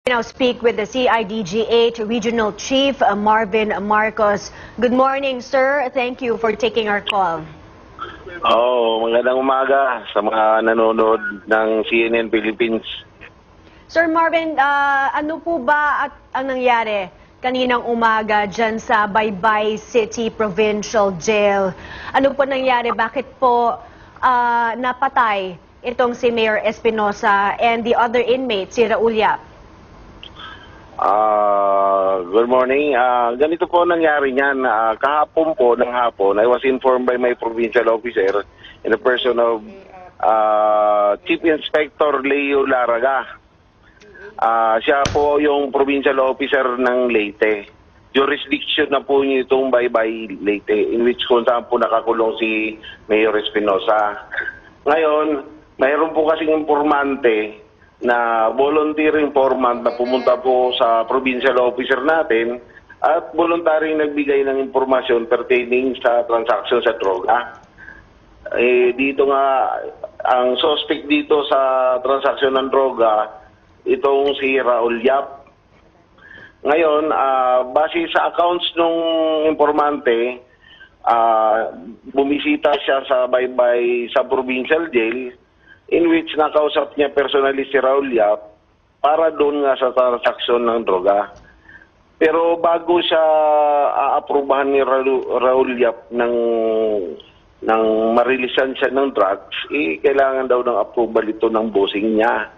Now speak with the CIDG-8 Regional Chief Marvin Marcos. Good morning, sir. Thank you for taking our call. Magandang umaga sa mga nanonood ng CNN Philippines. Sir Marvin, ano po ba at ang nangyari kaninang umaga dyan sa Baybay City Provincial Jail? Ano po nangyari? Bakit po napatay itong si Mayor Espinosa and the other inmate, si Raul Yap? Good morning. Ganito po nangyari niyan. Kahapon po ng hapon, I was informed by my provincial officer in the person of Chief Inspector Leo Laraga. Siya po yung provincial officer ng Leyte. Jurisdiction na po niyo itong Baybay Leyte, in which kung saan po nakakulong si Mayor Espinosa. Ngayon, mayroon po kasing informante na volunteer informant na pumunta po sa provincial officer natin at voluntaryong nagbigay ng impormasyon pertaining sa transaction sa droga. Dito nga, ang suspect dito sa transaction ng droga, itong si Raul Yap. Ngayon, base sa accounts ng informante, bumisita siya sa Baybay sa provincial jail, in which nakausap niya personally si Raul Yap para doon nga sa transaksyon ng droga. Pero bago siya aaprubahan ni Raul Yap ng marilisan siya ng drugs, kailangan daw ng approval ito ng bossing niya.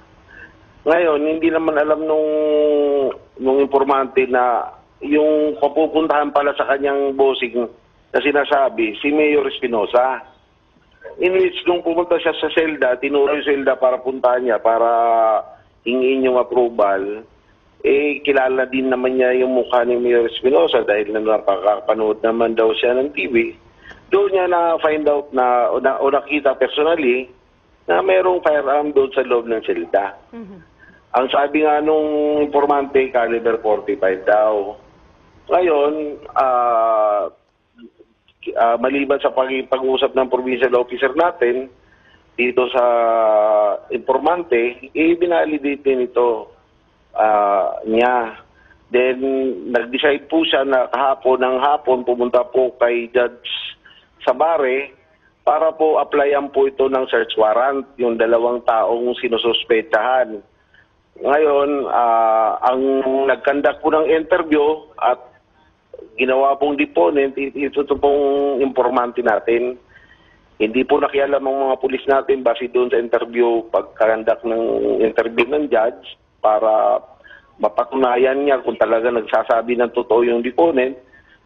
Ngayon, hindi naman alam nung informante na yung papupuntahan pala sa kanyang bossing na sinasabi, si Mayor Espinosa. In which, nung pumunta siya sa selda, tinuro yung selda para puntahan niya, para hingin yung approval, kilala din naman niya yung mukha ni Mayor Espinosa dahil nakakapanood naman daw siya ng TV. Doon niya na-find out o nakita personally na mayroong firearm doon sa loob ng selda. Ang sabi nga nung informante, caliber 45 daw. Ngayon, maliban sa pag-uusap ng provincial officer natin dito sa informante, binalidate din ito niya. Then, nag-decide po siya na kahapon ng hapon pumunta po kay Judge Sabare para po applyan po ito ng search warrant, yung dalawang taong sinususpetsahan. Ngayon, ang nag-conduct po ng interview at ginawa pong deponent, ito pong informante natin. Hindi po nakialam ang mga pulis natin base doon sa interview, pagkakandak ng interview ng judge para mapatunayan niya kung talaga nagsasabi ng totoo yung deponent,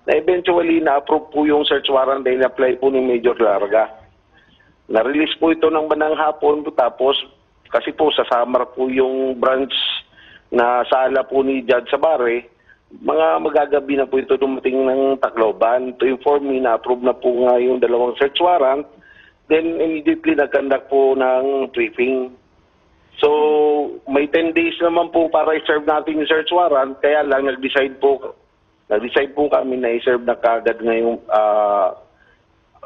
na eventually na-approve po yung search warrant dahil na-apply po ni Major Larga. Na-release po ito ng banang hapon, tapos kasi po sa Samar po yung branch na sala po ni Judge Sabare, mga magagabi na po ito dumating ng Tacloban to inform me na approve na po nga yung dalawang search warrant. Then immediately nag-conduct po ng briefing. So may 10 days naman po para i-serve natin yung search warrant, kaya lang nag-decide po kami na i-serve na kagad ngayong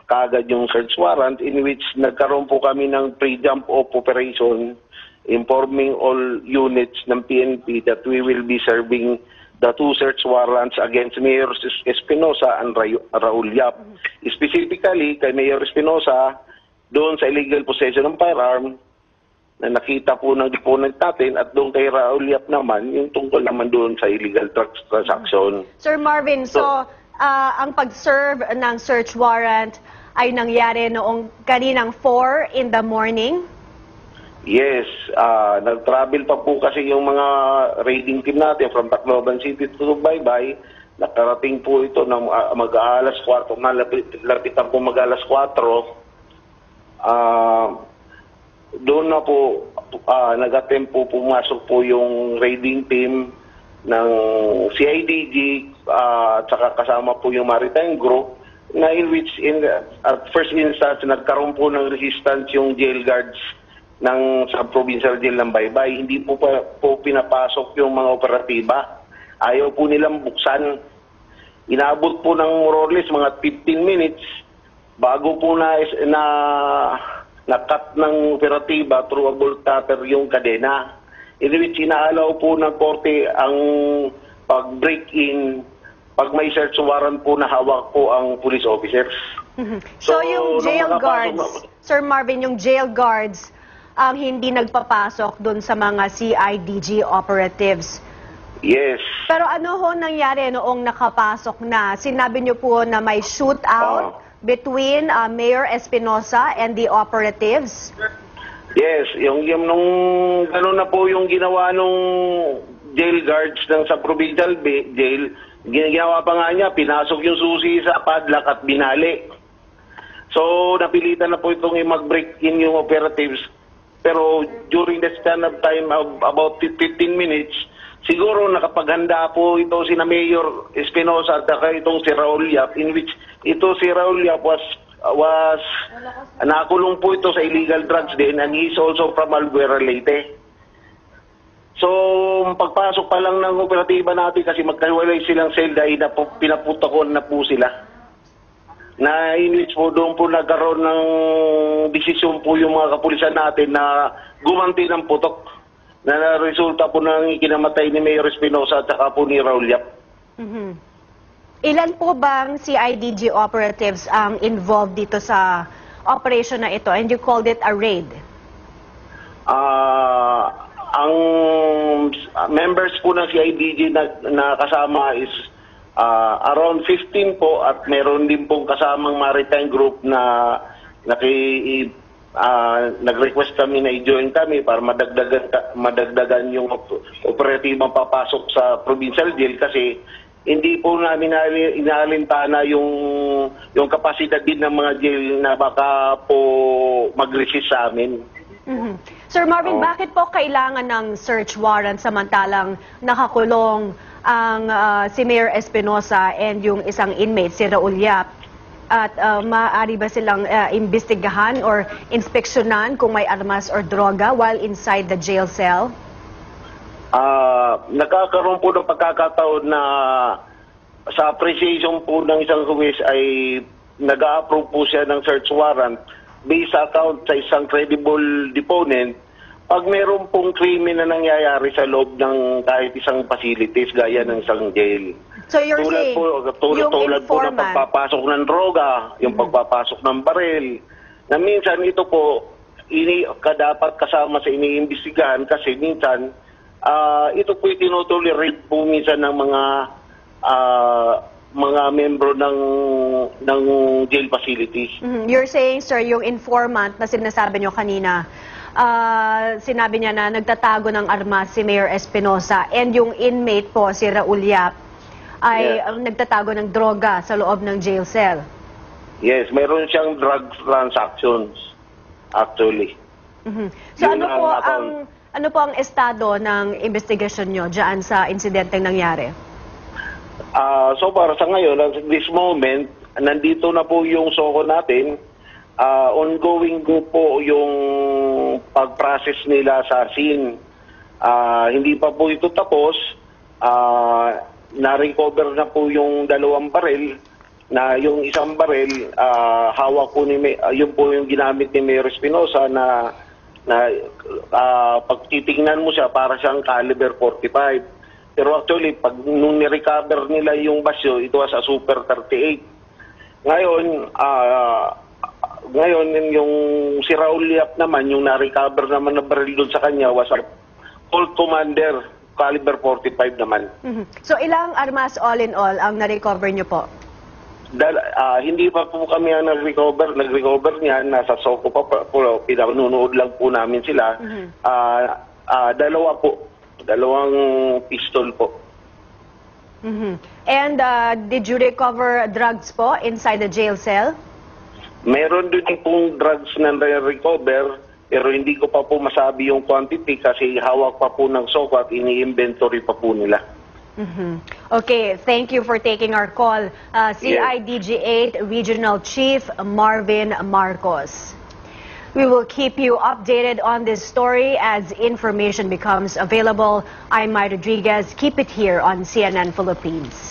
kagad yung search warrant, in which nagkaroon po kami ng pre-jump off operation informing all units ng PNP that we will be serving the 2 search warrants against Mayor Espinosa and Raul Yap. Specifically, kay Mayor Espinosa, doon sa illegal possession ng firearm, na nakita po ng deponent natin, at doon kay Raul Yap naman, yung tungkol naman doon sa illegal drugs transaction. Sir Marvin, so ang pag-serve ng search warrant ay nangyari noong kaninang 4 in the morning? Yes, nag-travel pa po kasi yung mga raiding team natin from Tacloban City to Baybay. Nakarating po ito ng mag-aalas 4, lapitan po mag-aalas 4. Doon na po, nag-attempt po pumasok po yung raiding team ng CIDG at saka kasama po yung maritime group, na in which at first instance nagkaroon po ng resistance yung jail guards sa provincial jail ng Baybay. Hindi po pinapasok yung mga operatiba. Ayaw po nilang buksan. Inabot po ng more or less mga 15 minutes bago po na-cut ng operatiba through a bolt cutter yung kadena. in which inaalaw po ng korte ang pag-break-in pag may search warrant po na hawak po ang police officers. So yung nung jail makapasok guards, Sir Marvin, yung jail guards ang hindi nagpapasok dun sa mga CIDG operatives. Yes. Pero ano ho nangyari noong nakapasok na? Sinabi niyo po na may shootout between Mayor Espinosa and the operatives? Yes, yung nung gano'n na po yung ginawa nung jail guards ng sa provincial jail, ginawa pa nga niya, pinasok yung susi sa padlock at binali. So, napilitan na po itong mag-break in yung operatives. Pero during the span of time of about 15 minutes, siguro nakapaghanda po ito si na Mayor Espinosa at saka itong si Raul Yap, in which ito si Raul Yap was nakulong po ito sa illegal drugs din, and he's also from Albuera, Leyte. So, pagpasok pa lang ng operatiba natin kasi magkahiwalay silang cell dahil pinaputakon na po sila. Na in which po doon po nagkaroon ng desisyon po yung mga kapulisan natin na gumanti ng putok na resulta po ng ikinamatay ni Mayor Espinosa at saka po ni Raul Yap. Ilan po bang CIDG operatives ang involved dito sa operation na ito? And you called it a raid? Ang members po ng CIDG na kasama is around 15 po, at meron din pong kasamang maritime group na nag-request kami na i-join kami para madagdagan yung operatibang papasok sa provincial jail kasi hindi po namin inaalintana yung kapasidad din ng mga jail na baka po mag-resist sa amin. Sir Marvin, bakit po kailangan ng search warrant samantalang nakakulong ang si Mayor Espinosa and yung isang inmate, si Raul Yap? At maaari ba silang imbestigahan or inspeksyonan kung may armas or droga while inside the jail cell? Nagkakaroon po ng pagkakataon na sa appreciation po ng isang huwes ay nag-a-approve po siya ng search warrant based sa account sa isang credible deponent pag meron pong krimen na nangyayari sa loob ng kahit isang facilities gaya ng isang jail. So you're saying, tulad po ng pagpapasok ng droga, yung pagpapasok ng baril, na minsan ito po dapat kasama sa iniimbestigahan kasi minsan ito po itinutolerate po minsan ng mga membro ng jail facilities. You're saying, sir, yung informant na sinasabi nyo kanina, sinabi niya na nagtatago ng armas si Mayor Espinosa and yung inmate po, si Raul Yap, ay nagtatago ng droga sa loob ng jail cell. Yes, mayroon siyang drug transactions, actually. So ano po ang estado ng investigasyon nyo dyan sa insidenteng nangyari? So para sa ngayon, at this moment, nandito na po yung SOCO natin. Ongoing po yung pag-process nila sa scene. Hindi pa po ito tapos. Na-recover na po yung 2 baril. Na yung isang baril, hawak po yun po yung ginamit ni Mayor Espinosa na pag titingnan mo siya, para siyang caliber 45. Pero actually, nung ni-recover nila yung basyo, ito was a Super 38. Ngayon, yung si Raul Yap naman, yung na-recover naman na baril doon sa kanya was a Colt Commander, caliber 45 naman. So ilang armas all in all ang na-recover nyo po? Hindi pa po kami ang nag-recover niya, nasa SOCO pa po, pinanunood lang po namin sila. 2 po. 2 pistol po. And did you recover drugs po inside the jail cell? Meron din pong drugs na recover, pero hindi ko pa po masabi yung quantity kasi hawak pa po ng SOCO at ini-inventory pa po nila. Okay, thank you for taking our call. CIDG 8 Regional Chief Marvin Marcos. We will keep you updated on this story as information becomes available. I'm Mai Rodriguez. Keep it here on CNN Philippines.